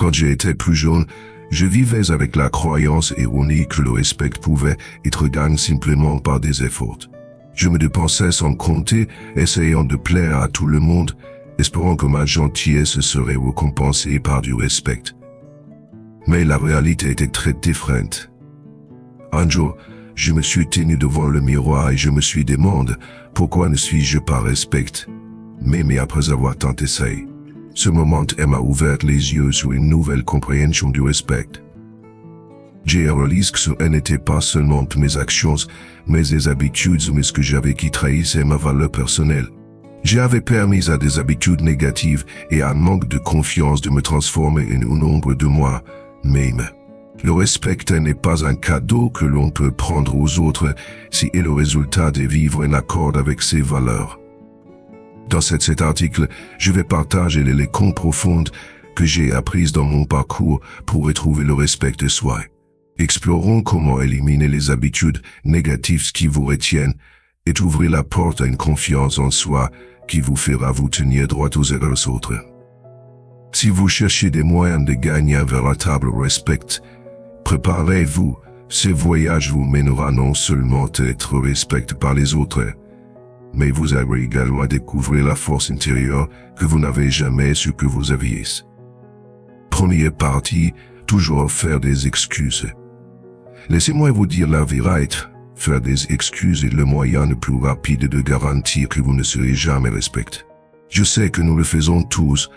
Quand j'étais plus jeune, je vivais avec la croyance erronée que le respect pouvait être gagné simplement par des efforts. Je me dépensais sans compter, essayant de plaire à tout le monde, espérant que ma gentillesse serait récompensée par du respect. Mais la réalité était très différente. Un jour, je me suis tenu devant le miroir et je me suis demandé pourquoi ne suis-je pas respecté. Mais après avoir tant essayé, ce moment m'a ouvert les yeux sur une nouvelle compréhension du respect. J'ai réalisé que ce n'était pas seulement mes actions, mais les habitudes ou ce que j'avais qui trahissaient ma valeur personnelle. J'avais permis à des habitudes négatives et à un manque de confiance de me transformer en une ombre de moi-même. Le respect n'est pas un cadeau que l'on peut prendre aux autres si est le résultat de vivre en accord avec ses valeurs. Dans cet article, je vais partager les leçons profondes que j'ai apprises dans mon parcours pour retrouver le respect de soi. Explorons comment éliminer les habitudes négatives qui vous retiennent et ouvrir la porte à une confiance en soi qui vous fera vous tenir droit aux erreurs des autres. Si vous cherchez des moyens de gagner un véritable respect, préparez-vous. Ce voyage vous mènera non seulement à être respecté par les autres, mais vous allez également découvrir la force intérieure que vous n'avez jamais su que vous aviez. Première partie, toujours faire des excuses. Laissez-moi vous dire la vérité, faire des excuses est le moyen le plus rapide de garantir que vous ne serez jamais respecté. Je sais que nous le faisons tous,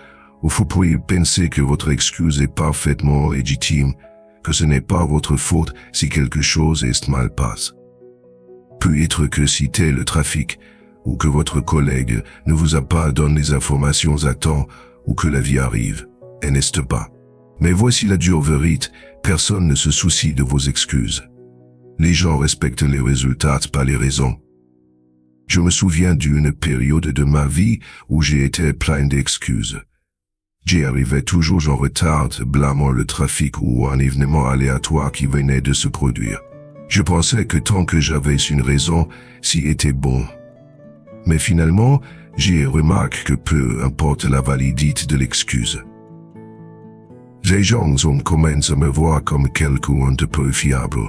ou vous pourriez penser que votre excuse est parfaitement légitime, que ce n'est pas votre faute si quelque chose est mal passe. Peut être que c'était le trafic, ou que votre collègue ne vous a pas donné les informations à temps, ou que la vie arrive, et n'est-ce pas? Mais voici la dure vérité, personne ne se soucie de vos excuses. Les gens respectent les résultats, pas les raisons. Je me souviens d'une période de ma vie où j'ai été plein d'excuses. J'y arrivais toujours en retard, blâmant le trafic ou un événement aléatoire qui venait de se produire. Je pensais que tant que j'avais une raison, c'y était bon. Mais finalement, j'ai remarqué que peu importe la validité de l'excuse. Les gens ont commencé à me voir comme quelqu'un de peu fiable.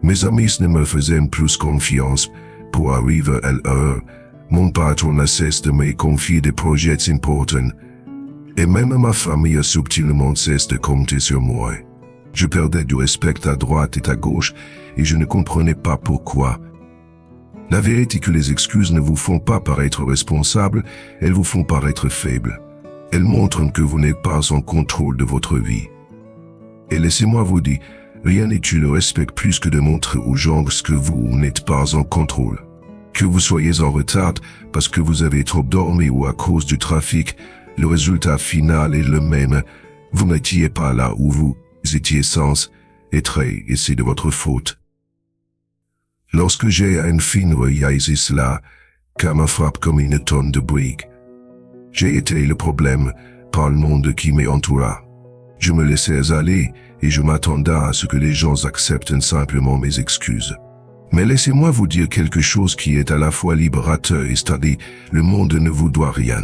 Mes amis ne me faisaient plus confiance pour arriver à l'heure. Mon patron ne cesse de me confier des projets importants. Et même ma famille a subtilement cessé de compter sur moi. Je perdais du respect à droite et à gauche et je ne comprenais pas pourquoi. La vérité est que les excuses ne vous font pas paraître responsable, elles vous font paraître faible. Elles montrent que vous n'êtes pas en contrôle de votre vie. Et laissez-moi vous dire, rien n'est le respect plus que de montrer aux gens que vous n'êtes pas en contrôle. Que vous soyez en retard parce que vous avez trop dormi ou à cause du trafic, le résultat final est le même. Vous n'étiez pas là où vous étiez censé être et c'est de votre faute. Lorsque j'ai enfin réalisé cela, ça me frappe comme une tonne de briques. J'ai été le problème par le monde qui m'entoura. Je me laissais aller et je m'attendais à ce que les gens acceptent simplement mes excuses. Mais laissez-moi vous dire quelque chose qui est à la fois libérateur et c'est-à-dire, le monde ne vous doit rien.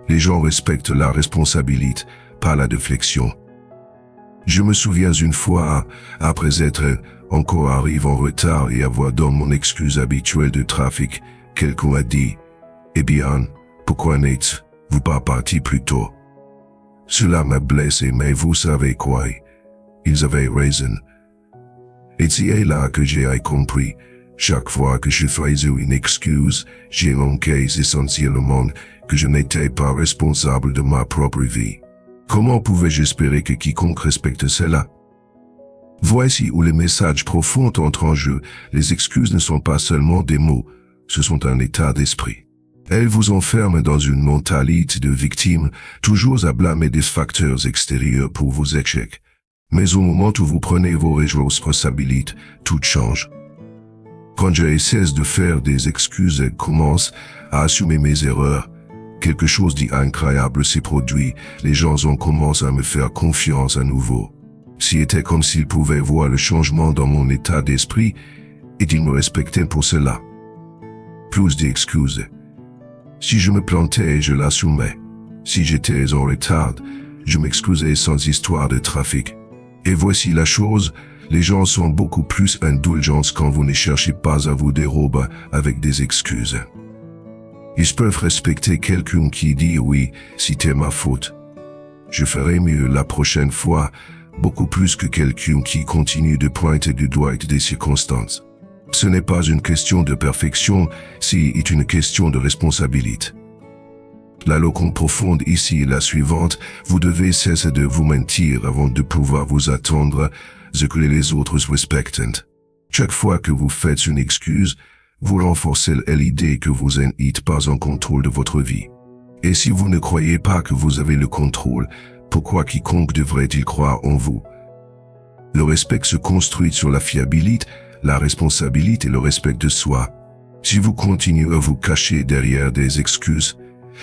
Les gens respectent la responsabilité, pas la déflexion. Je me souviens une fois, après être encore arrivé en retard et avoir donné mon excuse habituelle de trafic, quelqu'un a dit « Eh bien, pourquoi n'êtes-vous pas parti plus tôt ?» Cela m'a blessé, mais vous savez quoi? Ils avaient raison. Et c'est là que j'ai compris. Chaque fois que je faisais une excuse, j'ai manqué essentiellement que je n'étais pas responsable de ma propre vie. Comment pouvais-je espérer que quiconque respecte cela? Voici où le message profond entre en jeu. Les excuses ne sont pas seulement des mots, ce sont un état d'esprit. Elles vous enferment dans une mentalité de victime, toujours à blâmer des facteurs extérieurs pour vos échecs. Mais au moment où vous prenez vos responsabilités, tout change. Quand je cesse de faire des excuses et commence à assumer mes erreurs, quelque chose d'incroyable s'est produit, les gens ont commencé à me faire confiance à nouveau. C'était comme s'ils pouvaient voir le changement dans mon état d'esprit et ils me respectaient pour cela. Plus d'excuses. Si je me plantais, je l'assumais. Si j'étais en retard, je m'excusais sans histoire de trafic. Et voici la chose, les gens sont beaucoup plus indulgents quand vous ne cherchez pas à vous dérober avec des excuses. Ils peuvent respecter quelqu'un qui dit oui, c'était ma faute. Je ferai mieux la prochaine fois, beaucoup plus que quelqu'un qui continue de pointer du doigt des circonstances. Ce n'est pas une question de perfection, c'est une question de responsabilité. La leçon profonde ici est la suivante, vous devez cesser de vous mentir avant de pouvoir vous attendre ce que les autres respectent. Chaque fois que vous faites une excuse, vous renforcez l'idée que vous n'êtes pas en contrôle de votre vie. Et si vous ne croyez pas que vous avez le contrôle, pourquoi quiconque devrait-il croire en vous? Le respect se construit sur la fiabilité, la responsabilité et le respect de soi. Si vous continuez à vous cacher derrière des excuses,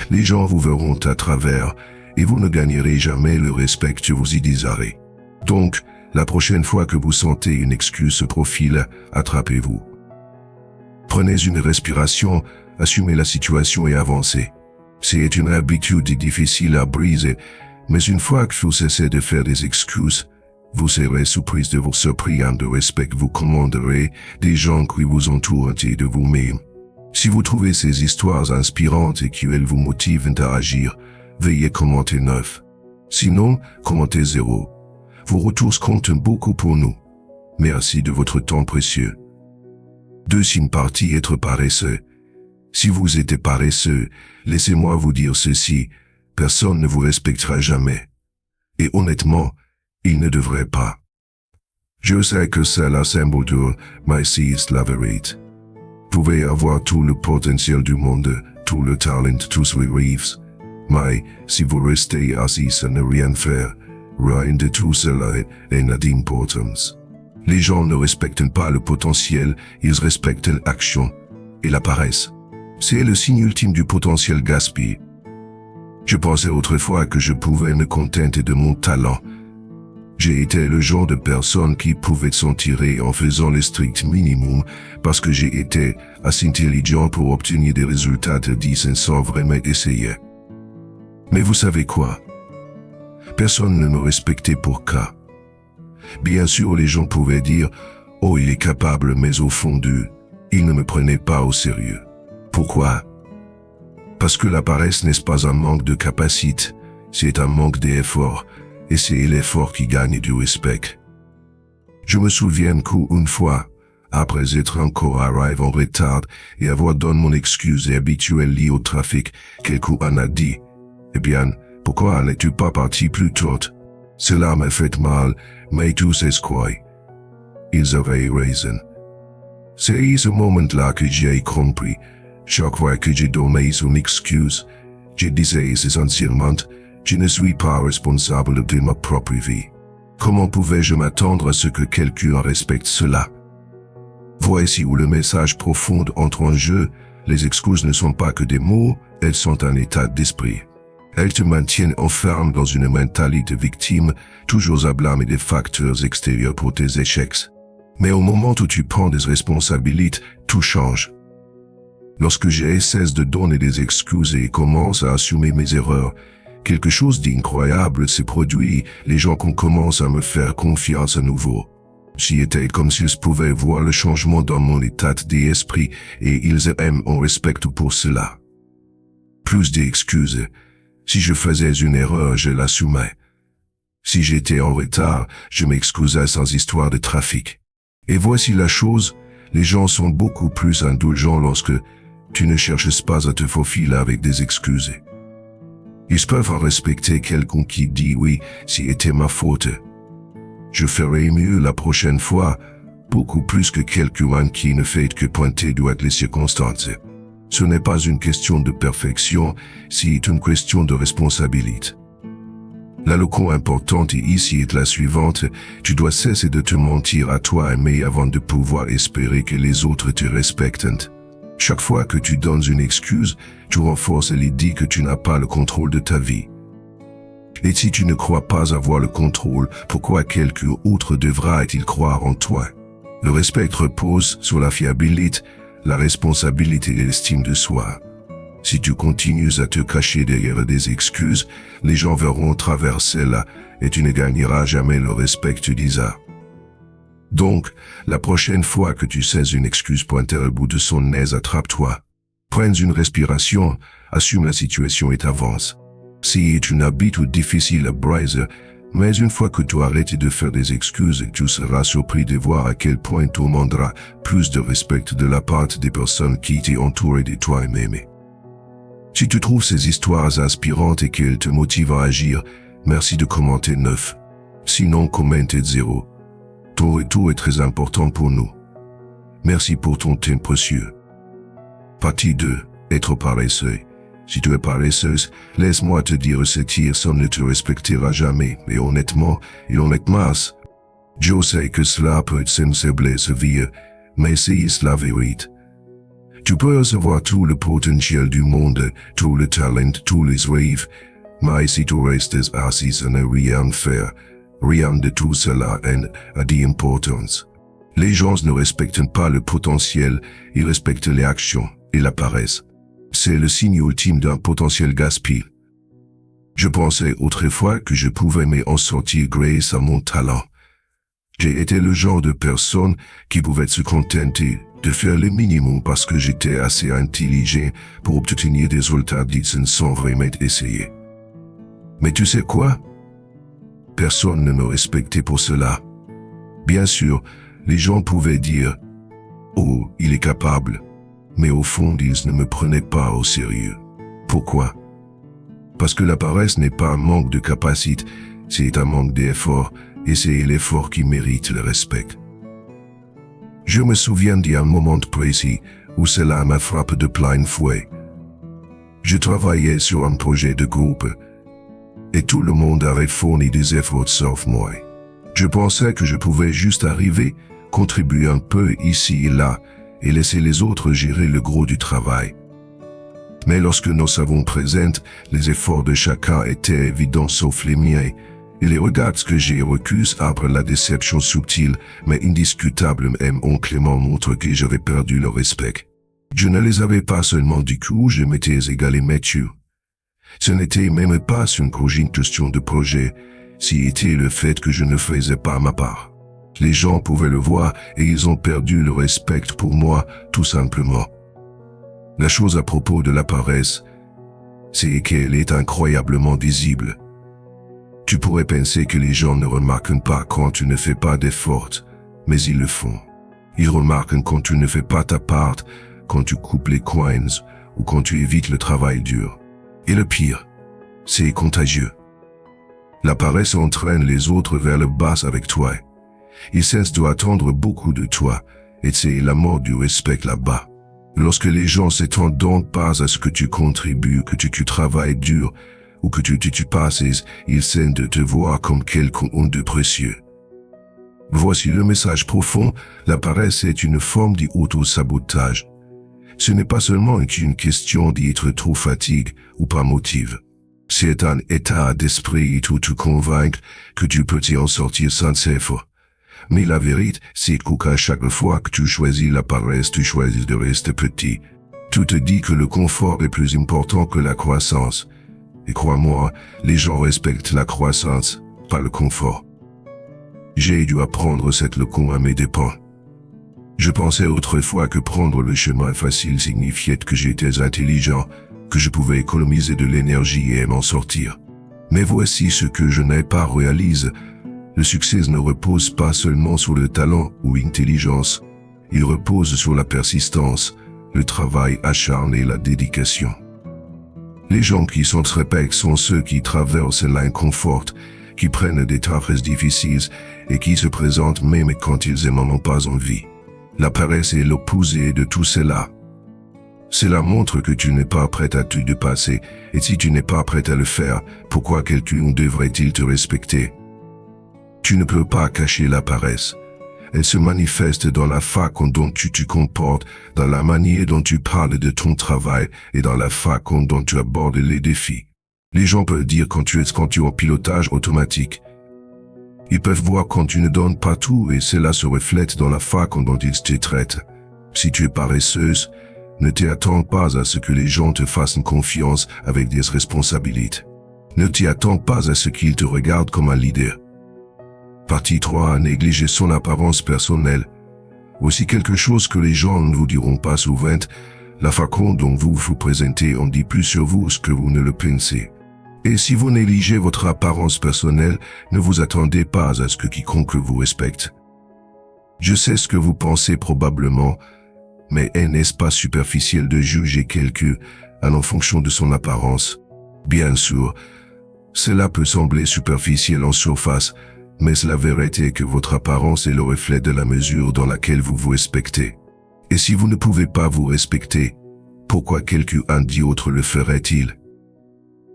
les gens vous verront à travers et vous ne gagnerez jamais le respect que vous y désirez. Donc, la prochaine fois que vous sentez une excuse se profiler, attrapez-vous. Prenez une respiration, assumez la situation et avancez. C'est une habitude difficile à briser, mais une fois que vous cessez de faire des excuses, vous serez surpris de vos surprises de respect que vous commanderez des gens qui vous entourent et de vous-même. Si vous trouvez ces histoires inspirantes et qu'elles vous motivent à agir, veuillez commenter 9. Sinon, commentez 0. Vos retours comptent beaucoup pour nous. Merci de votre temps précieux. Deuxième partie, être paresseux. Si vous êtes paresseux, laissez-moi vous dire ceci, personne ne vous respectera jamais. Et honnêtement, il ne devrait pas. Je sais que c'est la symbole de mais c'est la vérité. Vous pouvez avoir tout le potentiel du monde, tout le talent, tous les rêves. Mais, si vous restez assis à ne rien faire, rien de tout cela n'a d'importance. Les gens ne respectent pas le potentiel, ils respectent l'action et la paresse. C'est le signe ultime du potentiel gaspillé. Je pensais autrefois que je pouvais me contenter de mon talent. J'ai été le genre de personne qui pouvait s'en tirer en faisant le strict minimum parce que j'ai été assez intelligent pour obtenir des résultats de 10 sans vraiment essayer. Mais vous savez quoi? Personne ne me respectait pour cas. Bien sûr, les gens pouvaient dire « Oh, il est capable, mais au fond d'eux, ils ne me prenaient pas au sérieux. » Pourquoi? Parce que la paresse n'est pas un manque de capacité, c'est un manque d'effort, et c'est l'effort qui gagne du respect. Je me souviens qu'une fois, après être encore arrivé en retard et avoir donné mon excuse habituelle liée au trafic, quelqu'un en a dit « Eh bien, pourquoi n'es-tu pas parti plus tôt? Cela m'a fait mal, mais tu sais quoi? » Ils avaient raison. C'est à ce moment-là que j'ai compris. Chaque fois que j'ai donné une excuse, je disais sincèrement, je ne suis pas responsable de ma propre vie. Comment pouvais-je m'attendre à ce que quelqu'un respecte cela? Voici où le message profond entre en jeu, les excuses ne sont pas que des mots, elles sont un état d'esprit. Elles te maintiennent enfermé dans une mentalité victime, toujours à blâmer des facteurs extérieurs pour tes échecs. Mais au moment où tu prends des responsabilités, tout change. Lorsque j'ai cessé de donner des excuses et commence à assumer mes erreurs, quelque chose d'incroyable s'est produit, les gens commencent à me faire confiance à nouveau. C'était comme s'ils pouvaient voir le changement dans mon état d'esprit et ils aiment en respect pour cela. Plus d'excuses. Si je faisais une erreur, je l'assumais. Si j'étais en retard, je m'excusais sans histoire de trafic. Et voici la chose, les gens sont beaucoup plus indulgents lorsque tu ne cherches pas à te faufiler avec des excuses. Ils peuvent respecter quelqu'un qui dit oui, c'était ma faute. Je ferai mieux la prochaine fois, beaucoup plus que quelqu'un qui ne fait que pointer du doigt les circonstances. Ce n'est pas une question de perfection, c'est une question de responsabilité. La leçon importante ici est la suivante, tu dois cesser de te mentir à toi-même avant de pouvoir espérer que les autres te respectent. Chaque fois que tu donnes une excuse, tu renforces l'idée que tu n'as pas le contrôle de ta vie. Et si tu ne crois pas avoir le contrôle, pourquoi quelqu'un autre devra-t-il croire en toi? Le respect repose sur la fiabilité, la responsabilité et l'estime de soi. Si tu continues à te cacher derrière des excuses, les gens verront travers celles-là et tu ne gagneras jamais le respect que tu disas. Donc, la prochaine fois que tu sais une excuse pointer au bout de son nez, attrape-toi. Prends une respiration, assume la situation et avance. Si c'est une habitude difficile à briser, mais une fois que tu arrêtes de faire des excuses, tu seras surpris de voir à quel point tu demanderas plus de respect de la part des personnes qui t'entourent et de toi-même. Si tu trouves ces histoires inspirantes et qu'elles te motivent à agir, merci de commenter 9. Sinon, commente 0. Ton retour est très important pour nous. Merci pour ton temps précieux. Partie 2. Être paresseux. Si tu es paresseuse, laisse-moi te dire ce qui personne ne te respectera jamais, et honnêtement, je sais que cela peut être sensible à vie, mais c'est la vérité. Tu peux recevoir tout le potentiel du monde, tout le talent, tous les rêves, mais si tu restes assis à ne rien faire, rien de tout cela n'a d'importance. Les gens ne respectent pas le potentiel, ils respectent les actions et la paresse. C'est le signe ultime d'un potentiel gaspillé. Je pensais autrefois que je pouvais m'en sortir grâce à mon talent. J'ai été le genre de personne qui pouvait se contenter de faire le minimum parce que j'étais assez intelligent pour obtenir des résultats dits sans vraiment essayer. Mais tu sais quoi? Personne ne me respectait pour cela. Bien sûr, les gens pouvaient dire « Oh, il est capable », mais au fond, ils ne me prenaient pas au sérieux. Pourquoi? Parce que la paresse n'est pas un manque de capacité, c'est un manque d'effort, et c'est l'effort qui mérite le respect. Je me souviens d'un moment précis où cela m'a frappé de plein fouet. Je travaillais sur un projet de groupe, et tout le monde avait fourni des efforts sauf moi. Je pensais que je pouvais juste arriver, contribuer un peu ici et là, et laisser les autres gérer le gros du travail. Mais lorsque nous avons présent, les efforts de chacun étaient évidents sauf les miens, et les regards que j'ai reçus après la déception subtile mais indiscutable oncle montre que j'avais perdu le respect. Je ne les avais pas seulement du coup, je m'étais égalé Mathieu. Ce n'était même pas une question de projet, c'était le fait que je ne faisais pas ma part. Les gens pouvaient le voir et ils ont perdu le respect pour moi, tout simplement. La chose à propos de la paresse, c'est qu'elle est incroyablement visible. Tu pourrais penser que les gens ne remarquent pas quand tu ne fais pas d'efforts, mais ils le font. Ils remarquent quand tu ne fais pas ta part, quand tu coupes les coins ou quand tu évites le travail dur. Et le pire, c'est contagieux. La paresse entraîne les autres vers le bas avec toi. Ils cessent d'attendre beaucoup de toi, et c'est la mort du respect là-bas. Lorsque les gens s'attendent donc pas à ce que tu contribues, que tu travailles dur, ou que tu passes, ils cessent de te voir comme quelqu'un de précieux. Voici le message profond, la paresse est une forme d'auto-sabotage. Ce n'est pas seulement une question d'être trop fatigué ou par motif. C'est un état d'esprit et tout te convaincre que tu peux t'y en sortir sans effort. Mais la vérité, c'est qu'à chaque fois que tu choisis la paresse, tu choisis de rester petit. Tu te dis que le confort est plus important que la croissance. Et crois-moi, les gens respectent la croissance, pas le confort. J'ai dû apprendre cette leçon à mes dépens. Je pensais autrefois que prendre le chemin facile signifiait que j'étais intelligent, que je pouvais économiser de l'énergie et m'en sortir. Mais voici ce que je n'ai pas réalisé. Le succès ne repose pas seulement sur le talent ou l'intelligence, il repose sur la persistance, le travail acharné et la dédication. Les gens qui sont respectés sont ceux qui traversent l'inconfort, qui prennent des tâches difficiles et qui se présentent même quand ils n'en ont pas envie. La paresse est l'opposé de tout cela. Cela montre que tu n'es pas prêt à te dépasser, et si tu n'es pas prêt à le faire, pourquoi quelqu'un devrait-il te respecter? Tu ne peux pas cacher la paresse. Elle se manifeste dans la façon dont tu te comportes, dans la manière dont tu parles de ton travail et dans la façon dont tu abordes les défis. Les gens peuvent dire quand tu es en pilotage automatique. Ils peuvent voir quand tu ne donnes pas tout et cela se reflète dans la façon dont ils te traitent. Si tu es paresseuse, Ne t'attends pas à ce que les gens te fassent confiance avec des responsabilités. Ne t'y attends pas à ce qu'ils te regardent comme un leader. Partie 3. Négliger son apparence personnelle. Voici quelque chose que les gens ne vous diront pas souvent. La façon dont vous vous présentez en dit plus sur vous que vous ne le pensez. Et si vous négligez votre apparence personnelle, ne vous attendez pas à ce que quiconque vous respecte. Je sais ce que vous pensez probablement, mais n'est-ce pas superficiel de juger quelqu'un en fonction de son apparence? Bien sûr, cela peut sembler superficiel en surface, mais la vérité est que votre apparence est le reflet de la mesure dans laquelle vous vous respectez. Et si vous ne pouvez pas vous respecter, pourquoi quelqu'un d'autre le ferait-il?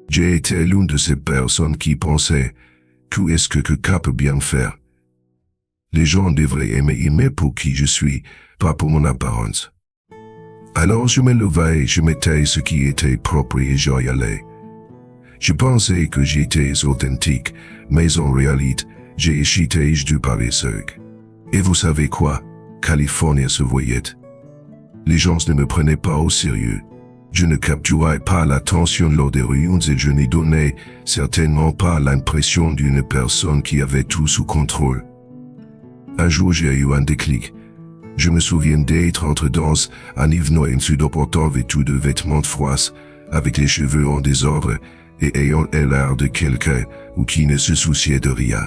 J'ai été l'une de ces personnes qui pensaient que est-ce que quelqu'un peut bien faire. Les gens devraient aimer pour qui je suis, pas pour mon apparence. Alors je me levais et je mettais ce qui était propre et j'y allais. Je pensais que j'étais authentique, mais en réalité, j'ai échité du paresseux. Et vous savez quoi? Californie se voyait. Les gens ne me prenaient pas au sérieux. Je ne capturais pas l'attention lors des réunions et je n'y donnais certainement pas l'impression d'une personne qui avait tout sous contrôle. Un jour j'ai eu un déclic. Je me souviens d'être entre danse, en venant en sud-portant vêtu de vêtements de froisse, avec les cheveux en désordre, et ayant l'air de quelqu'un ou qui ne se souciait de rien.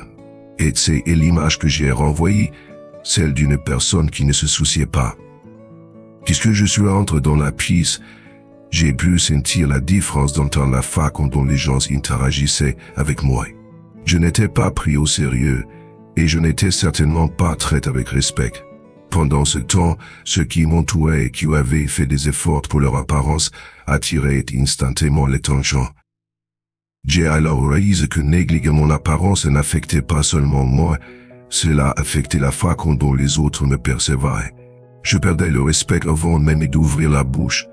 Et c'est l'image que j'ai renvoyée, celle d'une personne qui ne se souciait pas. Puisque je suis entré dans la pièce, j'ai pu sentir la différence dans la façon dont les gens interagissaient avec moi. Je n'étais pas pris au sérieux, et je n'étais certainement pas traité avec respect. Pendant ce temps, ceux qui m'entouraient et qui avaient fait des efforts pour leur apparence attiraient instantanément l'attention. J'ai alors réalisé que négliger mon apparence n'affectait pas seulement moi, cela affectait la façon dont les autres me percevaient. Je perdais le respect avant même d'ouvrir la bouche.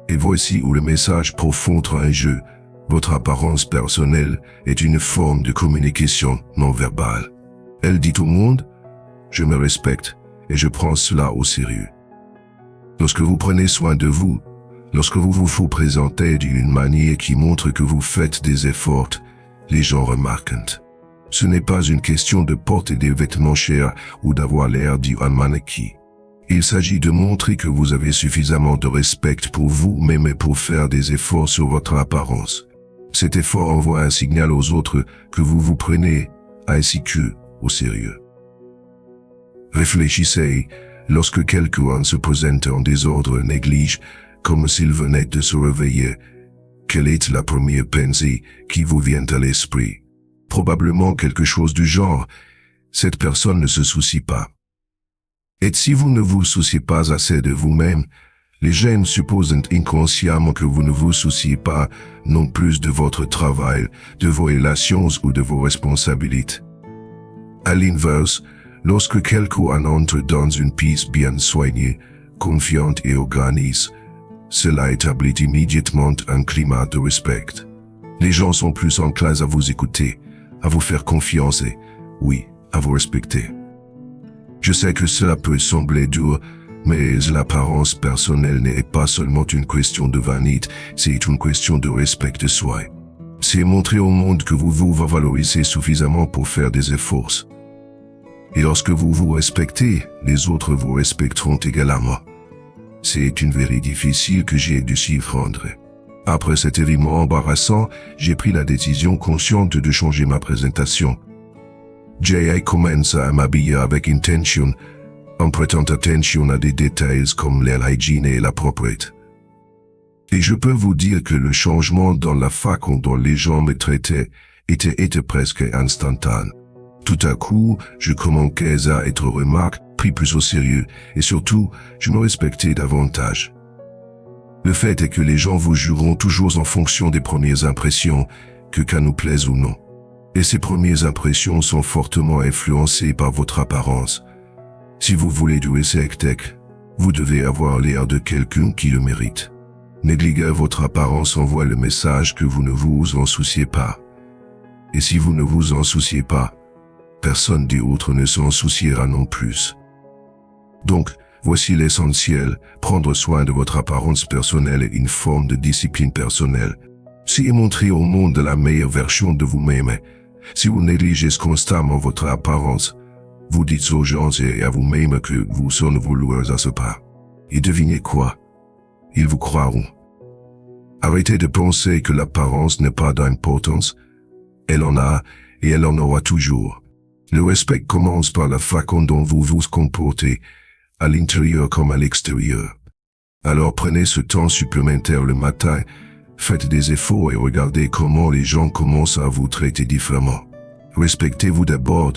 Et voici où le message profond entre un jeu. Votre apparence personnelle est une forme de communication non verbale. Elle dit au monde, je me respecte et je prends cela au sérieux. Lorsque vous prenez soin de vous, lorsque vous vous présentez d'une manière qui montre que vous faites des efforts, les gens remarquent. Ce n'est pas une question de porter des vêtements chers ou d'avoir l'air d'un mannequin. Il s'agit de montrer que vous avez suffisamment de respect pour vous-même et pour faire des efforts sur votre apparence. Cet effort envoie un signal aux autres que vous vous prenez, ainsi qu'eux, au sérieux. Réfléchissez, lorsque quelqu'un se présente en désordre néglige, comme s'il venait de se réveiller, quelle est la première pensée qui vous vient à l'esprit? Probablement quelque chose du genre, cette personne ne se soucie pas. Et si vous ne vous souciez pas assez de vous-même, les gens supposent inconsciemment que vous ne vous souciez pas non plus de votre travail, de vos relations ou de vos responsabilités. À l'inverse, lorsque quelqu'un entre dans une pièce bien soignée, confiante et organisée, cela établit immédiatement un climat de respect. Les gens sont plus enclins à vous écouter, à vous faire confiance et, oui, à vous respecter. Je sais que cela peut sembler dur, mais l'apparence personnelle n'est pas seulement une question de vanité, c'est une question de respect de soi. C'est montrer au monde que vous vous valorisez suffisamment pour faire des efforts. Et lorsque vous vous respectez, les autres vous respecteront également. C'est une vérité difficile que j'ai dû s'y rendre. Après cet événement embarrassant, j'ai pris la décision consciente de changer ma présentation. J'ai commencé à m'habiller avec intention, en prêtant attention à des détails comme l'hygiène et la propreté. Et je peux vous dire que le changement dans la façon dont les gens me traitaient était presque instantané. Tout à coup, je commençais à être remarqué, pris plus au sérieux, et surtout, je me respectais davantage. Le fait est que les gens vous jugeront toujours en fonction des premières impressions, que qu'à nous plaise ou non. Et ces premières impressions sont fortement influencées par votre apparence. Si vous voulez du respect, vous devez avoir l'air de quelqu'un qui le mérite. Négliger votre apparence envoie le message que vous ne vous en souciez pas. Et si vous ne vous en souciez pas, personne d'autre ne s'en souciera non plus. Donc, Voici l'essentiel, prendre soin de votre apparence personnelle est une forme de discipline personnelle. Si montrer au monde la meilleure version de vous-même, si vous négligez constamment votre apparence, vous dites aux gens et à vous-même que vous sont vouloirs à ce pas. Et devinez quoi? Ils vous croiront. Arrêtez de penser que l'apparence n'est pas d'importance. Elle en a et elle en aura toujours. Le respect commence par la façon dont vous vous comportez, à l'intérieur comme à l'extérieur. Alors prenez ce temps supplémentaire le matin, faites des efforts et regardez comment les gens commencent à vous traiter différemment. Respectez-vous d'abord,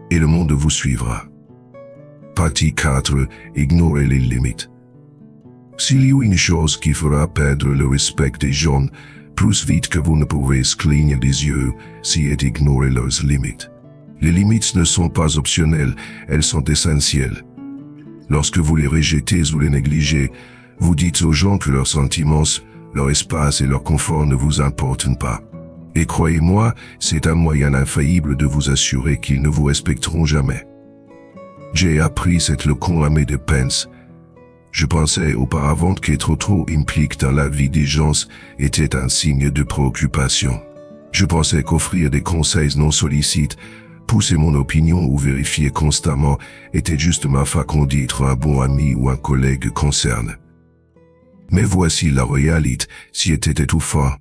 et le monde vous suivra. Partie 4. Ignorez les limites. S'il y a une chose qui fera perdre le respect des gens, plus vite que vous ne pourrez cligner des yeux, c'est ignorer leurs limites. Les limites ne sont pas optionnelles, elles sont essentielles. Lorsque vous les rejetez ou les négligez, vous dites aux gens que leurs sentiments, leur espace et leur confort ne vous importent pas. Et croyez-moi, c'est un moyen infaillible de vous assurer qu'ils ne vous respecteront jamais. J'ai appris cette leçon à mes dépenses. Je pensais auparavant qu'être trop impliqué dans la vie des gens était un signe de préoccupation. Je pensais qu'offrir des conseils non sollicités, pousser mon opinion ou vérifier constamment était juste ma façon d'être un bon ami ou un collègue concerné. Mais voici la réalité, si était étouffant.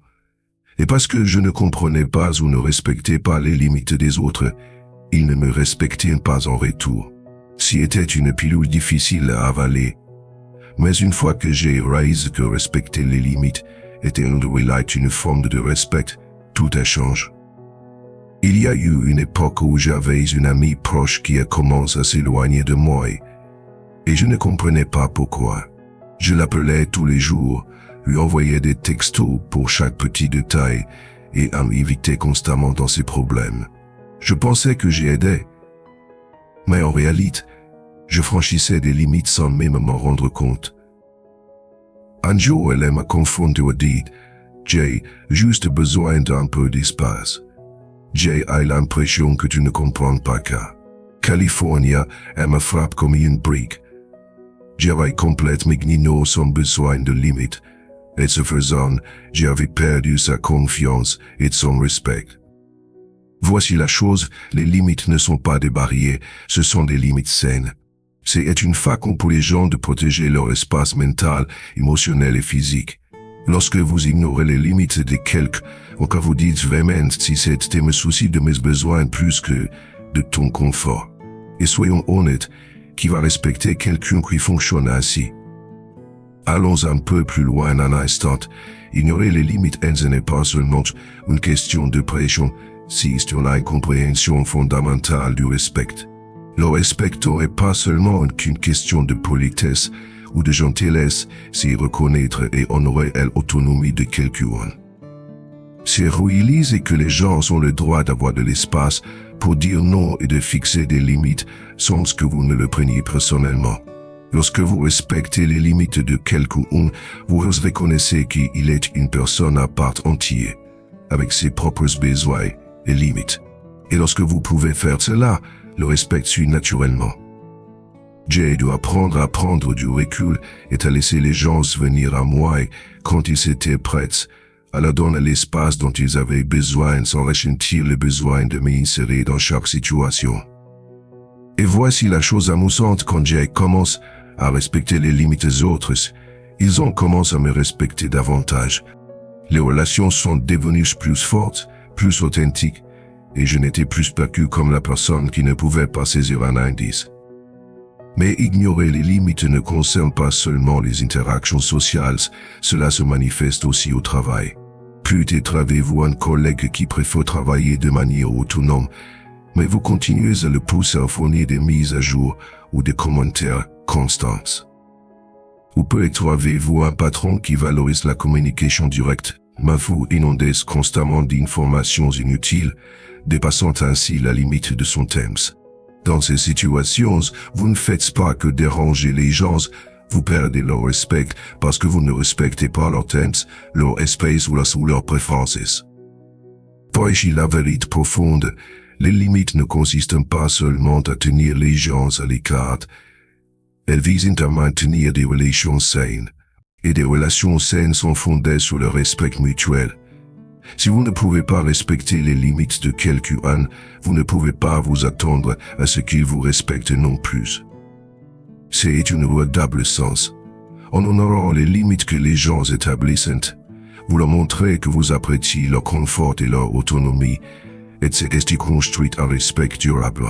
Et parce que je ne comprenais pas ou ne respectais pas les limites des autres, ils ne me respectaient pas en retour. Si était une pilule difficile à avaler. Mais une fois que j'ai réalisé que respecter les limites était une forme de respect, tout a changé. Il y a eu une époque où j'avais une amie proche qui a commencé à s'éloigner de moi et je ne comprenais pas pourquoi. Je l'appelais tous les jours, lui envoyais des textos pour chaque petit détail et à m'éviter constamment dans ses problèmes. Je pensais que j'ai aidé. Mais en réalité, je franchissais des limites sans même m'en rendre compte. Un jour, elle m'a confronté et dit, « J'ai juste besoin d'un peu d'espace. J'ai l'impression que tu ne comprends pas qu'à California, elle me frappe comme une brique. J'avais complètement ignoré son besoin de limites, et ce faisant, j'avais perdu sa confiance et son respect. Voici la chose, les limites ne sont pas des barrières, ce sont des limites saines. C'est une façon pour les gens de protéger leur espace mental, émotionnel et physique. Lorsque vous ignorez les limites de quelqu'un, ou que vous dites vraiment si c'était me soucie de mes besoins plus que de ton confort. Et soyons honnêtes, qui va respecter quelqu'un qui fonctionne ainsi? Allons un peu plus loin un instant. Ignorer les limites, ce n'est pas seulement une question de pression, c'est une incompréhension fondamentale du respect. Le respect n'est pas seulement qu'une question de politesse ou de gentillesse, c'est reconnaître et honorer l'autonomie de quelqu'un. C'est réaliser que les gens ont le droit d'avoir de l'espace pour dire non et de fixer des limites sans que vous ne le preniez personnellement. Lorsque vous respectez les limites de quelqu'un, vous reconnaissez qu'il est une personne à part entière, avec ses propres besoins et limites. Et lorsque vous pouvez faire cela, le respect suit naturellement. J'ai dû apprendre à prendre du recul et à laisser les gens venir à moi quand ils étaient prêts, à leur donner l'espace dont ils avaient besoin sans ressentir le besoin de m'insérer dans chaque situation. Et voici la chose amusante quand j'ai commencé à respecter les limites des autres, ils ont commencé à me respecter davantage. Les relations sont devenues plus fortes, plus authentiques, et je n'étais plus perçu comme la personne qui ne pouvait pas saisir un indice. Mais ignorer les limites ne concerne pas seulement les interactions sociales, cela se manifeste aussi au travail. Peut-être avez-vous un collègue qui préfère travailler de manière autonome, mais vous continuez à le pousser à fournir des mises à jour ou des commentaires constants. Ou peut-être avez-vous un patron qui valorise la communication directe, mais vous inondez constamment d'informations inutiles, dépassant ainsi la limite de son temps. Dans ces situations, vous ne faites pas que déranger les gens, vous perdez leur respect parce que vous ne respectez pas leur temps, leur espace ou leurs préférences. Voici la vérité profonde, les limites ne consistent pas seulement à tenir les gens à l'écart, Elles visent à maintenir des relations saines. Et des relations saines sont fondées sur le respect mutuel. Si vous ne pouvez pas respecter les limites de quelqu'un, vous ne pouvez pas vous attendre à ce qu'il vous respecte non plus. C'est une voie double sens. En honorant les limites que les gens établissent, vous leur montrez que vous appréciez leur confort et leur autonomie, et c'est construit un respect durable.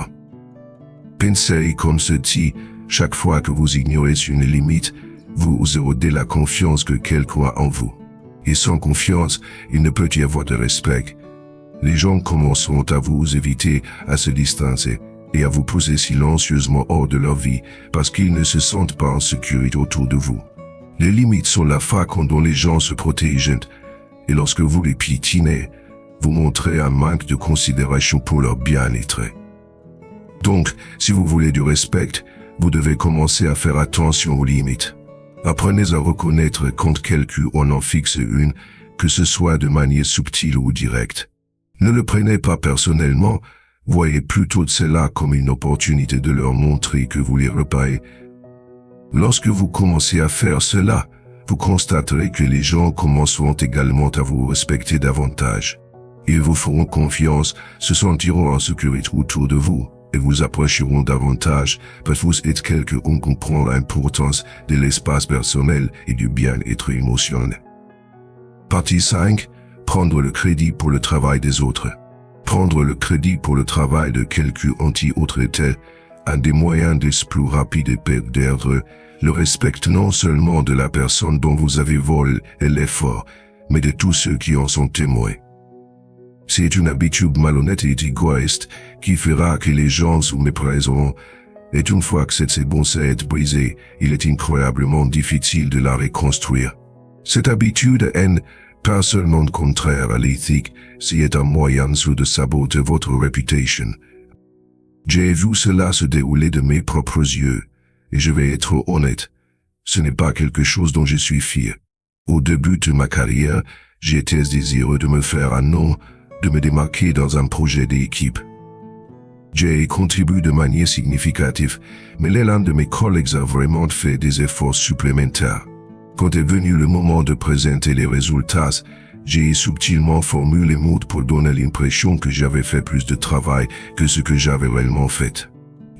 Pensez comme ceci, chaque fois que vous ignorez une limite, vous érodez la confiance que quelqu'un a en vous. Et sans confiance, il ne peut y avoir de respect. Les gens commenceront à vous éviter, à se distancer, et à vous pousser silencieusement hors de leur vie, parce qu'ils ne se sentent pas en sécurité autour de vous. Les limites sont la façon dont les gens se protègent, et lorsque vous les piétinez, vous montrez un manque de considération pour leur bien-être. Donc, si vous voulez du respect, vous devez commencer à faire attention aux limites. Apprenez à reconnaître quand quelqu'un en fixe une, que ce soit de manière subtile ou directe. Ne le prenez pas personnellement, voyez plutôt cela comme une opportunité de leur montrer que vous les repérez. Lorsque vous commencez à faire cela, vous constaterez que les gens commenceront également à vous respecter davantage. Ils vous feront confiance, se sentiront en sécurité autour de vous, et vous approcheront davantage parce que vous êtes quelqu'un qui comprend l'importance de l'espace personnel et du bien-être émotionnel. Partie 5. Prendre le crédit pour le travail des autres. Prendre le crédit pour le travail de quelqu'un anti-autre est un des moyens de plus rapides de perdre le respect non seulement de la personne dont vous avez volé l'effort, mais de tous ceux qui en sont témoins. C'est une habitude malhonnête et égoïste qui fera que les gens vous mépriseront, et une fois que cette bonté est brisée, il est incroyablement difficile de la reconstruire. Cette habitude est pas seulement contraire à l'éthique, c'est un moyen de saboter votre réputation. J'ai vu cela se dérouler de mes propres yeux, et je vais être honnête, ce n'est pas quelque chose dont je suis fier. Au début de ma carrière, j'étais désireux de me faire un nom, de me démarquer dans un projet d'équipe. J'ai contribué de manière significative, mais l'un de mes collègues a vraiment fait des efforts supplémentaires. Quand est venu le moment de présenter les résultats, j'ai subtilement formulé les mots pour donner l'impression que j'avais fait plus de travail que ce que j'avais réellement fait.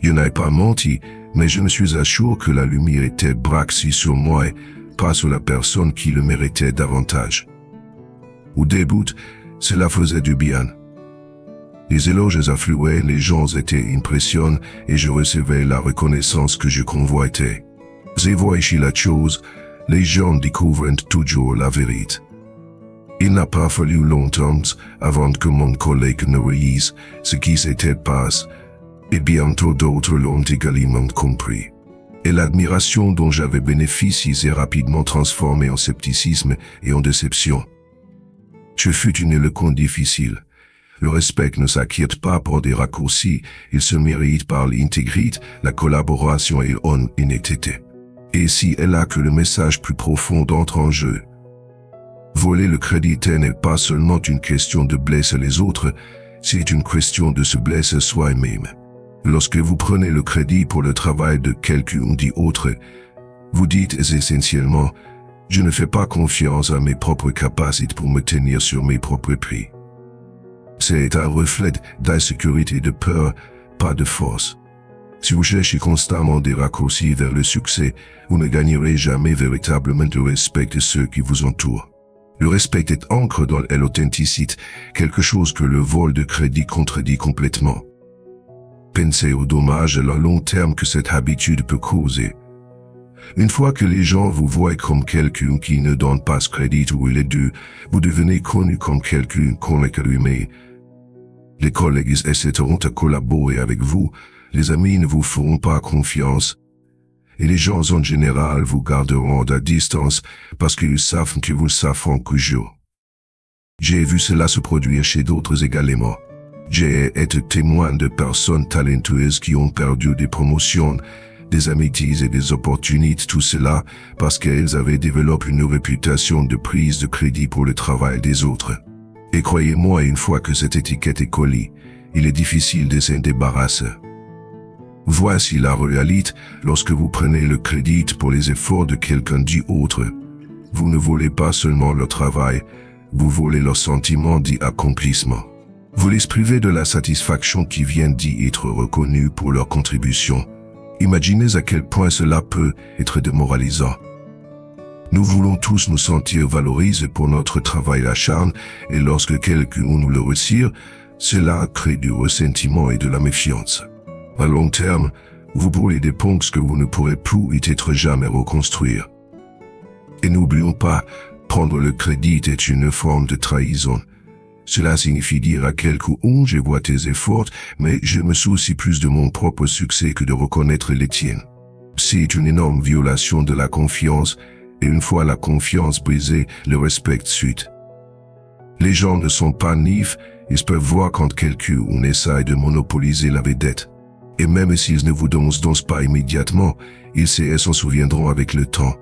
Je n'ai pas menti, mais je me suis assuré que la lumière était braquée sur moi et pas sur la personne qui le méritait davantage. Au début, cela faisait du bien. Les éloges affluaient, les gens étaient impressionnés et je recevais la reconnaissance que je convoitais. Et voici la chose, les gens découvrent toujours la vérité. Il n'a pas fallu longtemps avant que mon collègue ne réalise ce qui s'était passé, et bientôt d'autres l'ont également compris. Et l'admiration dont j'avais bénéficié s'est rapidement transformée en scepticisme et en déception. Ce fut une leçon difficile. Le respect ne s'acquiert pas par des raccourcis, il se mérite par l'intégrité, la collaboration et l'honnêteté. Et si est là que le message plus profond entre en jeu. Voler le crédit n'est pas seulement une question de blesser les autres, c'est une question de se blesser soi-même. Lorsque vous prenez le crédit pour le travail de quelqu'un d'autre, vous dites essentiellement « Je ne fais pas confiance à mes propres capacités pour me tenir sur mes propres pieds ». C'est un reflet d'insécurité et de peur, pas de force. Si vous cherchez constamment des raccourcis vers le succès, vous ne gagnerez jamais véritablement le respect de ceux qui vous entourent. Le respect est ancré dans l'authenticité, quelque chose que le vol de crédit contredit complètement. Pensez aux dommages à long terme que cette habitude peut causer. Une fois que les gens vous voient comme quelqu'un qui ne donne pas ce crédit où il est dû, vous devenez connu comme quelqu'un qu'on est allumé. Les collègues essaieront de collaborer avec vous, les amis ne vous feront pas confiance, et les gens en général vous garderont à distance parce qu'ils savent que vous savez toujours. J'ai vu cela se produire chez d'autres également. J'ai été témoin de personnes talentueuses qui ont perdu des promotions, des amitiés et des opportunités, tout cela parce qu'elles avaient développé une réputation de prise de crédit pour le travail des autres. Et croyez-moi, une fois que cette étiquette est collée, il est difficile de s'en débarrasser. Voici la réalité lorsque vous prenez le crédit pour les efforts de quelqu'un d'autre. Vous ne volez pas seulement leur travail, vous volez leur sentiment d'accomplissement. Vous les privez de la satisfaction qui vient d'y être reconnue pour leur contribution. Imaginez à quel point cela peut être démoralisant. Nous voulons tous nous sentir valorisés pour notre travail acharné et lorsque quelqu'un nous le retire, cela crée du ressentiment et de la méfiance. À long terme, vous brûlez des ponts que vous ne pourrez plus être jamais reconstruire. Et n'oublions pas, prendre le crédit est une forme de trahison. Cela signifie dire à quelqu'un « je vois tes efforts, mais je me soucie plus de mon propre succès que de reconnaître les tiens ». C'est une énorme violation de la confiance, et une fois la confiance brisée, le respect suite. Les gens ne sont pas naïfs, ils peuvent voir quand quelqu'un essaie de monopoliser la vedette. Et même s'ils ne vous donnent pas immédiatement, ils s'en souviendront avec le temps.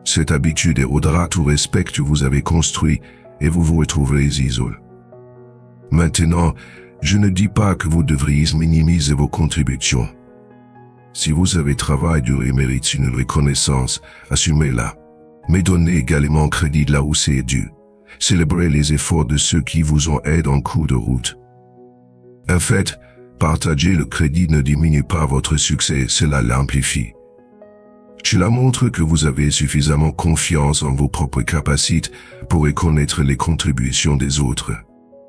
Cette habitude érodera tout respect que vous avez construit et vous vous retrouverez isolé. Maintenant, je ne dis pas que vous devriez minimiser vos contributions. Si vous avez travaillé dur et méritez une reconnaissance, assumez-la. Mais donnez également crédit là où c'est dû. Célébrez les efforts de ceux qui vous ont aidé en cours de route. En fait, partager le crédit ne diminue pas votre succès, cela l'amplifie. Cela montre que vous avez suffisamment confiance en vos propres capacités pour reconnaître les contributions des autres.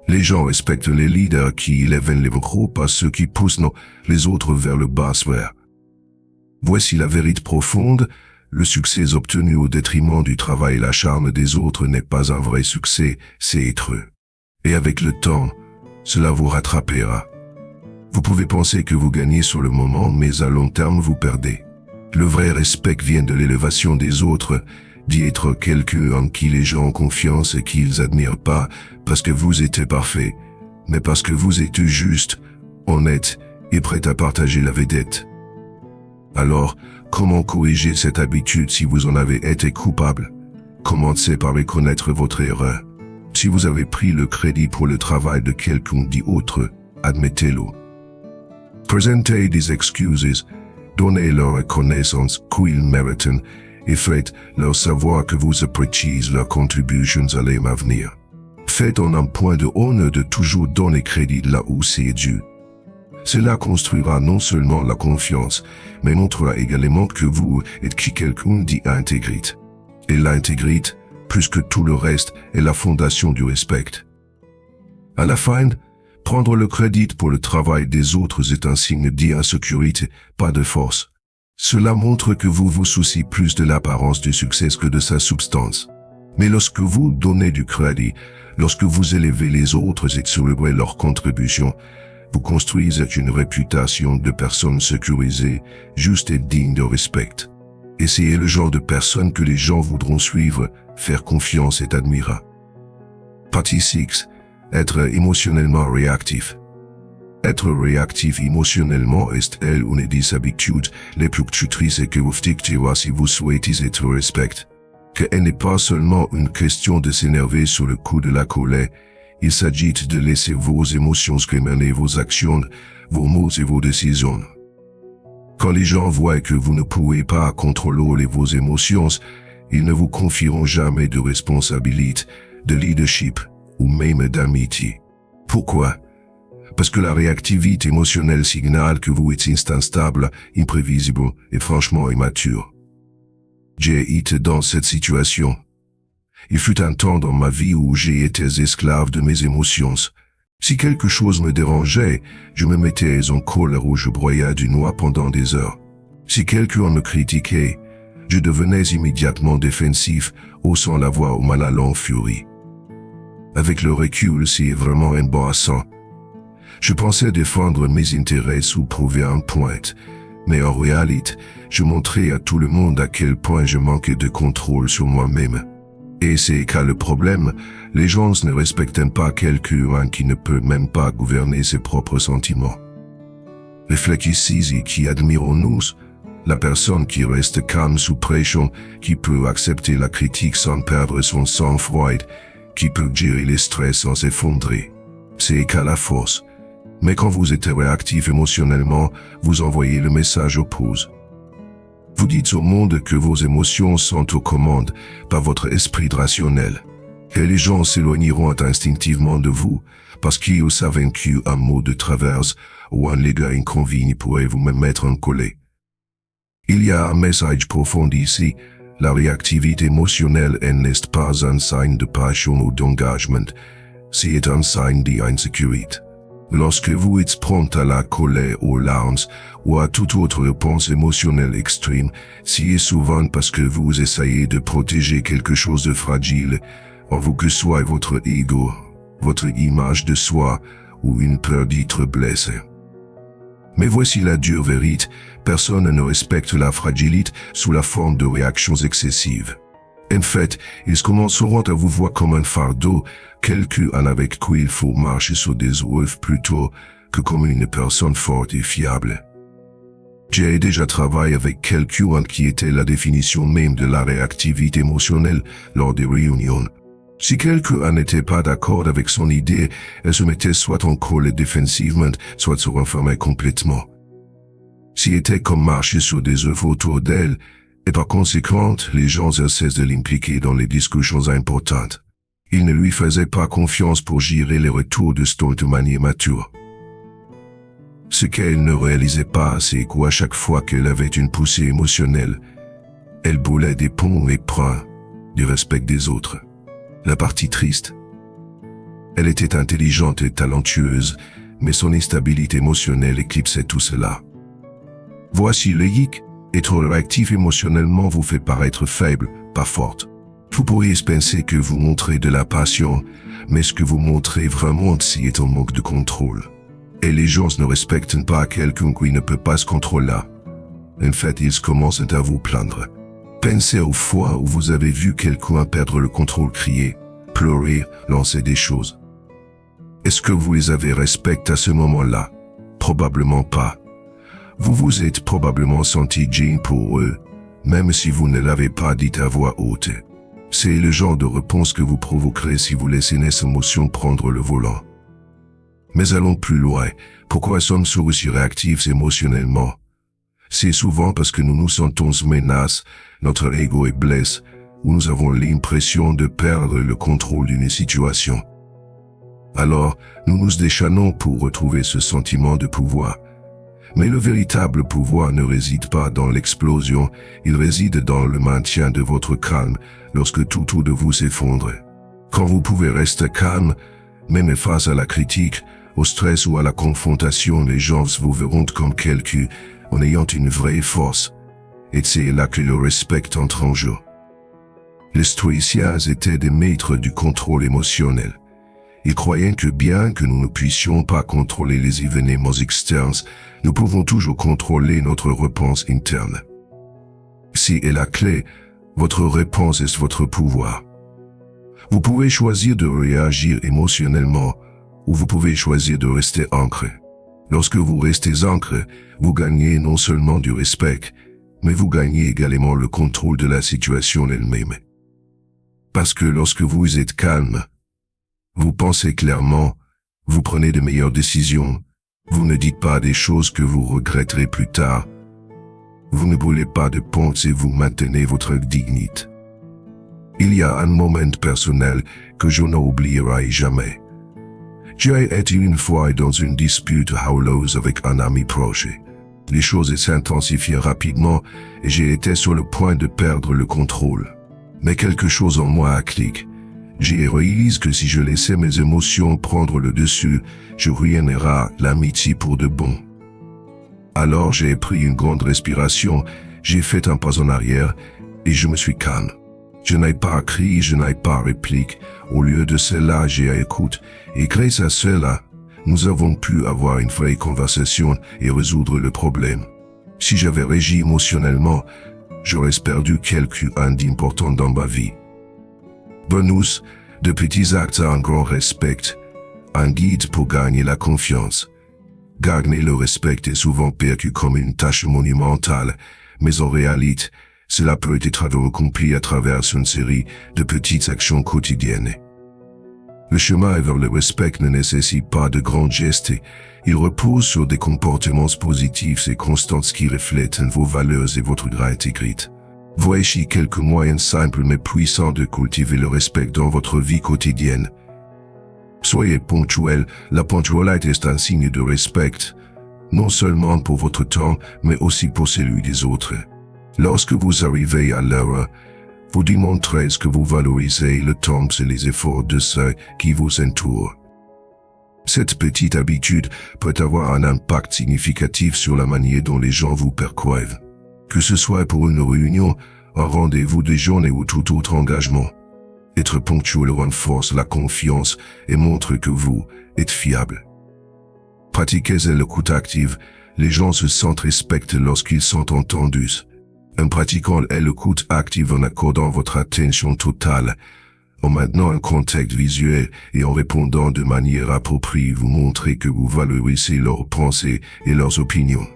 Les gens respectent les leaders qui élèvent les groupes à ceux qui poussent les autres vers le bas. Voici la vérité profonde. Le succès obtenu au détriment du travail et l'acharnement des autres n'est pas un vrai succès, c'est être eux. Et avec le temps, cela vous rattrapera. Vous pouvez penser que vous gagnez sur le moment, mais à long terme vous perdez. Le vrai respect vient de l'élévation des autres, d'y être quelqu'un en qui les gens ont confiance et qu'ils admirent pas parce que vous êtes parfait, mais parce que vous êtes juste, honnête et prêt à partager la vedette. Alors, comment corriger cette habitude si vous en avez été coupable? Commencez par reconnaître votre erreur. Si vous avez pris le crédit pour le travail de quelqu'un d'autre, admettez-le. Présentez des excuses, donnez leur reconnaissance qu'ils méritent et faites-leur savoir que vous appréciez leurs contributions à l'avenir. Faites-en un point de honneur de toujours donner crédit là où c'est dû. Cela construira non seulement la confiance, mais montrera également que vous êtes quelqu'un d'intégrité. Et l'intégrité, plus que tout le reste, est la fondation du respect. À la fin, prendre le crédit pour le travail des autres est un signe d'insécurité, pas de force. Cela montre que vous vous souciez plus de l'apparence du succès que de sa substance. Mais lorsque vous donnez du crédit, lorsque vous élevez les autres et célébrez leur contribution, vous construisez une réputation de personne sécurisée, juste et digne de respect. Et c'est le genre de personne que les gens voudront suivre, faire confiance et admirer. Partie 6. Être émotionnellement réactif. Être réactif émotionnellement est une des habitudes les plus tutrices que vous fixerez si vous souhaitez être respect. Que elle n'est pas seulement une question de s'énerver sur le coup de la colère, il s'agit de laisser vos émotions gouverner vos actions, vos mots et vos décisions. Quand les gens voient que vous ne pouvez pas contrôler vos émotions, ils ne vous confieront jamais de responsabilité, de leadership ou même d'amitié. Pourquoi? Parce que la réactivité émotionnelle signale que vous êtes instable, imprévisible et franchement immature. J'ai été dans cette situation. Il fut un temps dans ma vie où j'ai été esclave de mes émotions. Si quelque chose me dérangeait, je me mettais en colère ou je broyais du noix pendant des heures. Si quelqu'un me critiquait, je devenais immédiatement défensif, haussant la voix ou mal allant en furie. Avec le recul, c'est vraiment embarrassant. Je pensais défendre mes intérêts ou prouver un point, mais en réalité, je montrais à tout le monde à quel point je manquais de contrôle sur moi-même. Et c'est qu'à le problème, les gens ne respectent pas quelqu'un qui ne peut même pas gouverner ses propres sentiments. Réfléchissez-y, qui admirons-nous? La personne qui reste calme sous pression, qui peut accepter la critique sans perdre son sang-froid, qui peut gérer les stress sans s'effondrer. C'est qu'à la force. Mais quand vous êtes réactif émotionnellement, vous envoyez le message opposé. Vous dites au monde que vos émotions sont aux commandes, pas votre esprit rationnel. Et les gens s'éloigneront instinctivement de vous, parce qu'ils savent qu'un mot de traverse ou un légat inconvénient pourrait vous mettre en colère. Il y a un message profond ici. La réactivité émotionnelle n'est pas un signe de passion ou d'engagement, c'est un signe d'insécurité. Lorsque vous êtes prompt à la colère, aux larmes ou à toute autre réponse émotionnelle extrême, c'est souvent parce que vous essayez de protéger quelque chose de fragile, en vous que soit votre ego, votre image de soi ou une peur d'être blessé. Mais voici la dure vérité, personne ne respecte la fragilité sous la forme de réactions excessives. En fait, ils commenceront à vous voir comme un fardeau, quelqu'un avec qui il faut marcher sur des œufs plutôt que comme une personne forte et fiable. J'ai déjà travaillé avec quelqu'un qui était la définition même de la réactivité émotionnelle lors des réunions. Si quelqu'un n'était pas d'accord avec son idée, elle se mettait soit en colère défensivement, soit se renfermait complètement. C'était comme marcher sur des œufs autour d'elle, et par conséquent, les gens cessent de l'impliquer dans les discussions importantes. Ils ne lui faisaient pas confiance pour gérer les retours de stone de manière mature. Ce qu'elle ne réalisait pas, c'est qu'à chaque fois qu'elle avait une poussée émotionnelle, elle brûlait des ponts et prend du respect des autres. La partie triste. Elle était intelligente et talentueuse, mais son instabilité émotionnelle éclipsait tout cela. Voici le hic. Être réactif émotionnellement vous fait paraître faible, pas forte. Vous pourriez penser que vous montrez de la passion, mais ce que vous montrez vraiment c'est un manque de contrôle. Et les gens ne respectent pas quelqu'un qui ne peut pas se contrôler. En fait, ils commencent à vous plaindre. Pensez aux fois où vous avez vu quelqu'un perdre le contrôle, crier, pleurer, lancer des choses. Est-ce que vous les avez respectés à ce moment-là? Probablement pas. Vous vous êtes probablement senti gêné pour eux, même si vous ne l'avez pas dit à voix haute. C'est le genre de réponse que vous provoquerez si vous laissez ces émotions prendre le volant. Mais allons plus loin. Pourquoi sommes-nous aussi réactifs émotionnellement? C'est souvent parce que nous nous sentons menaces, notre ego est blessé, ou nous avons l'impression de perdre le contrôle d'une situation. Alors, nous nous déchaînons pour retrouver ce sentiment de pouvoir. Mais le véritable pouvoir ne réside pas dans l'explosion, il réside dans le maintien de votre calme lorsque tout autour de vous s'effondre. Quand vous pouvez rester calme, même face à la critique, au stress ou à la confrontation, les gens vous verront comme quelqu'un en ayant une vraie force. Et c'est là que le respect entre en jeu. Les stoïciens étaient des maîtres du contrôle émotionnel. Ils croyaient que bien que nous ne puissions pas contrôler les événements externes, nous pouvons toujours contrôler notre réponse interne. Si est la clé, votre réponse est votre pouvoir. Vous pouvez choisir de réagir émotionnellement ou vous pouvez choisir de rester ancré. Lorsque vous restez ancré, vous gagnez non seulement du respect, mais vous gagnez également le contrôle de la situation elle-même. Parce que lorsque vous êtes calme, vous pensez clairement, vous prenez de meilleures décisions, vous ne dites pas des choses que vous regretterez plus tard, vous ne brûlez pas de ponts et vous maintenez votre dignité. Il y a un moment personnel que je n'oublierai jamais. J'ai été une fois dans une dispute houleuse avec un ami proche. Les choses s'intensifiaient rapidement et j'ai été sur le point de perdre le contrôle. Mais quelque chose en moi a cliqué. J'ai réalisé que si je laissais mes émotions prendre le dessus, je ruinerais l'amitié pour de bon. Alors j'ai pris une grande respiration, j'ai fait un pas en arrière et je me suis calme. Je n'ai pas crié, je n'ai pas répliqué. Au lieu de cela, j'ai écouté et grâce à cela, nous avons pu avoir une vraie conversation et résoudre le problème. Si j'avais réagi émotionnellement, j'aurais perdu quelqu'un d'important dans ma vie. Bonus, de petits actes à un grand respect, un guide pour gagner la confiance. Gagner le respect est souvent perçu comme une tâche monumentale, mais en réalité, cela peut être accompli à travers une série de petites actions quotidiennes. Le chemin vers le respect ne nécessite pas de grands gestes et il repose sur des comportements positifs et constants qui reflètent vos valeurs et votre intégrité. Voici quelques moyens simples mais puissants de cultiver le respect dans votre vie quotidienne. Soyez ponctuel. La ponctualité est un signe de respect, non seulement pour votre temps, mais aussi pour celui des autres. Lorsque vous arrivez à l'heure, vous démontrez que vous valorisez le temps et les efforts de ceux qui vous entourent. Cette petite habitude peut avoir un impact significatif sur la manière dont les gens vous perçoivent. Que ce soit pour une réunion, un rendez-vous de journée ou tout autre engagement. Être ponctuel renforce la confiance et montre que vous êtes fiable. Pratiquez l'écoute active. Les gens se sentent respectés lorsqu'ils sont entendus. En pratiquant l'écoute active en accordant votre attention totale, en maintenant un contact visuel et en répondant de manière appropriée, vous montrez que vous valorisez leurs pensées et leurs opinions.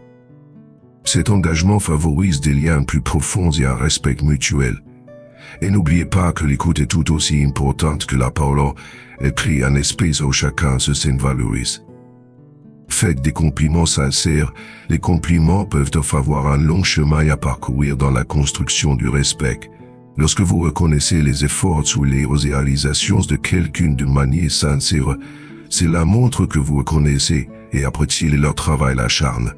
Cet engagement favorise des liens plus profonds et un respect mutuel. Et n'oubliez pas que l'écoute est tout aussi importante que la parole. Elle crée un espace où chacun se sent valorisé. Faites des compliments sincères. Les compliments peuvent avoir un long chemin à parcourir dans la construction du respect. Lorsque vous reconnaissez les efforts ou les réalisations de quelqu'un de manière sincère, cela montre que vous reconnaissez et appréciez leur travail acharné.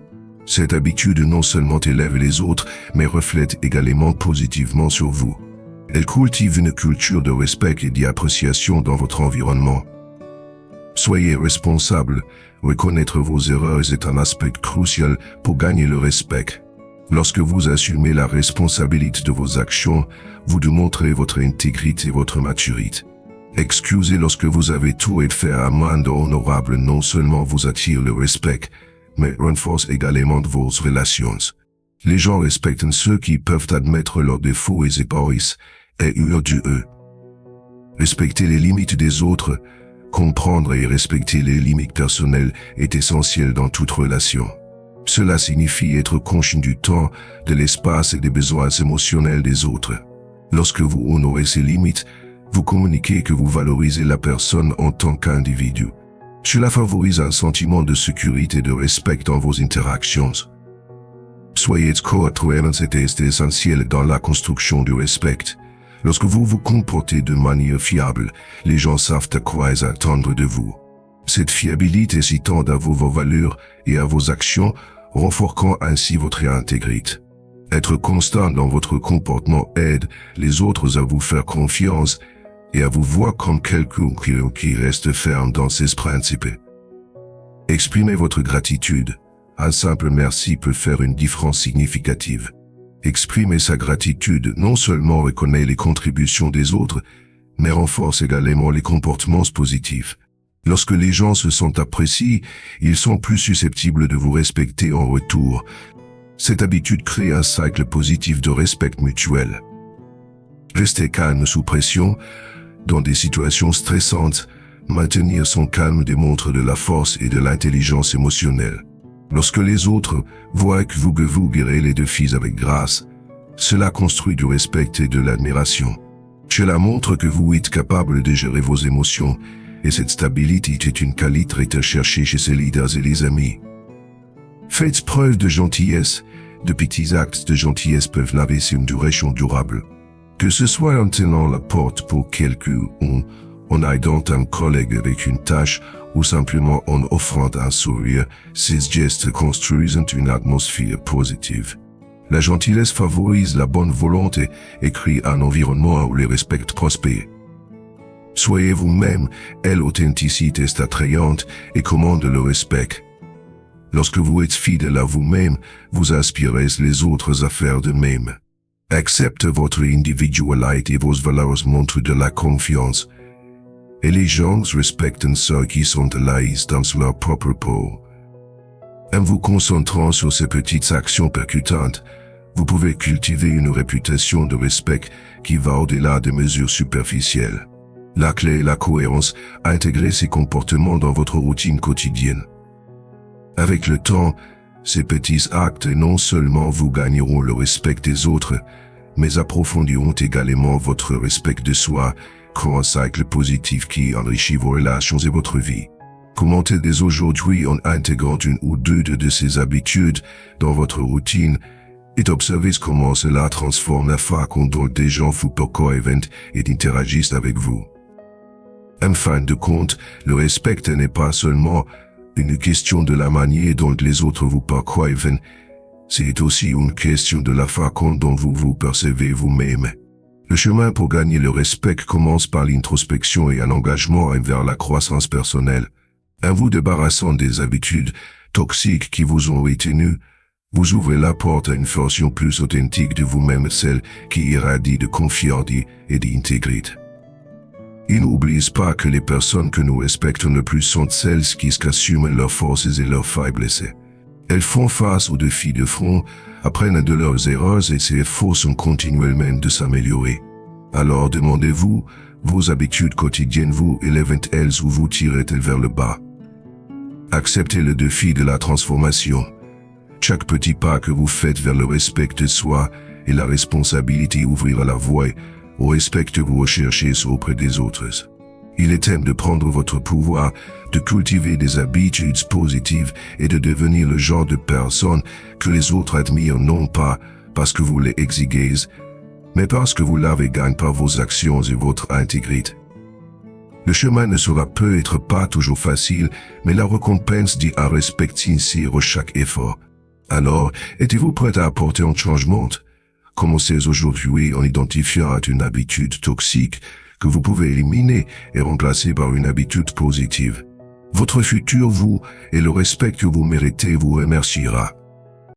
Cette habitude non seulement élève les autres, mais reflète également positivement sur vous. Elle cultive une culture de respect et d'appréciation dans votre environnement. Soyez responsable. Reconnaître vos erreurs est un aspect crucial pour gagner le respect. Lorsque vous assumez la responsabilité de vos actions, vous démontrez votre intégrité et votre maturité. Excuser lorsque vous avez tout et faire amende honorable non seulement vous attire le respect, mais renforce également vos relations. Les gens respectent ceux qui peuvent admettre leurs défauts et égoïstes et eurent du eux. Respecter les limites des autres, comprendre et respecter les limites personnelles est essentiel dans toute relation. Cela signifie être conscient du temps, de l'espace et des besoins émotionnels des autres. Lorsque vous honorez ces limites, vous communiquez que vous valorisez la personne en tant qu'individu. Cela favorise un sentiment de sécurité et de respect dans vos interactions. Soyez cohérents, c'est essentiel dans la construction du respect. Lorsque vous vous comportez de manière fiable, les gens savent à quoi attendre de vous. Cette fiabilité s'étend à vos valeurs et à vos actions, renforçant ainsi votre intégrité. Être constant dans votre comportement aide les autres à vous faire confiance et à vous voir comme quelqu'un qui reste ferme dans ses principes. Exprimez votre gratitude. Un simple merci peut faire une différence significative. Exprimer sa gratitude non seulement reconnaît les contributions des autres, mais renforce également les comportements positifs. Lorsque les gens se sentent appréciés, ils sont plus susceptibles de vous respecter en retour. Cette habitude crée un cycle positif de respect mutuel. Rester calme sous pression. Dans des situations stressantes, maintenir son calme démontre de la force et de l'intelligence émotionnelle. Lorsque les autres voient que vous gérez les défis avec grâce, cela construit du respect et de l'admiration. Cela montre que vous êtes capable de gérer vos émotions, et cette stabilité est une qualité recherchée chez ses leaders et les amis. Faites preuve de gentillesse. De petits actes de gentillesse peuvent laisser une duration durable. Que ce soit en tenant la porte pour quelqu'un, en aidant un collègue avec une tâche, ou simplement en offrant un sourire, ces gestes construisent une atmosphère positive. La gentillesse favorise la bonne volonté et crée un environnement où le respect prospère. Soyez vous-même, l'authenticité est attrayante et commande le respect. Lorsque vous êtes fidèle à vous-même, vous inspirez les autres à faire de même. Acceptez votre individualité et vos valeurs montrent de la confiance. Et les gens respectent ceux qui sont à l'aise dans leur propre peau. En vous concentrant sur ces petites actions percutantes, vous pouvez cultiver une réputation de respect qui va au-delà des mesures superficielles. La clé est la cohérence, intégrer ces comportements dans votre routine quotidienne. Avec le temps, ces petits actes non seulement vous gagneront le respect des autres, mais approfondiront également votre respect de soi crée un cycle positif qui enrichit vos relations et votre vie. Commentez dès aujourd'hui en intégrant une ou deux de ces habitudes dans votre routine et observez comment cela transforme la façon dont des gens vous perçoivent et interagissent avec vous. En fin de compte, le respect n'est pas seulement une question de la manière dont les autres vous perçoivent, c'est aussi une question de la façon dont vous vous percevez vous-même. Le chemin pour gagner le respect commence par l'introspection et un engagement envers la croissance personnelle. En vous débarrassant des habitudes toxiques qui vous ont retenu, vous ouvrez la porte à une version plus authentique de vous-même, celle qui irradie de confiance et d'intégrité. Et n'oubliez pas que les personnes que nous respectons le plus sont celles qui assument leurs forces et leurs faiblesses. Elles font face aux défis de front, apprennent de leurs erreurs et s'efforcent continuellement de s'améliorer. Alors demandez-vous, vos habitudes quotidiennes vous élèvent-elles ou vous tirent-elles vers le bas? Acceptez le défi de la transformation. Chaque petit pas que vous faites vers le respect de soi et la responsabilité d'ouvrir la voie au respect que vous recherchez auprès des autres. Il est temps de prendre votre pouvoir, de cultiver des habitudes positives et de devenir le genre de personne que les autres admirent non pas parce que vous les exiguez, mais parce que vous l'avez gagné par vos actions et votre intégrité. Le chemin ne sera peut-être pas toujours facile, mais la récompense dit un respect sincère à chaque effort. Alors, êtes-vous prêt à apporter un changement? Commencez aujourd'hui en identifiant une habitude toxique que vous pouvez éliminer et remplacer par une habitude positive. Votre futur vous et le respect que vous méritez vous remerciera.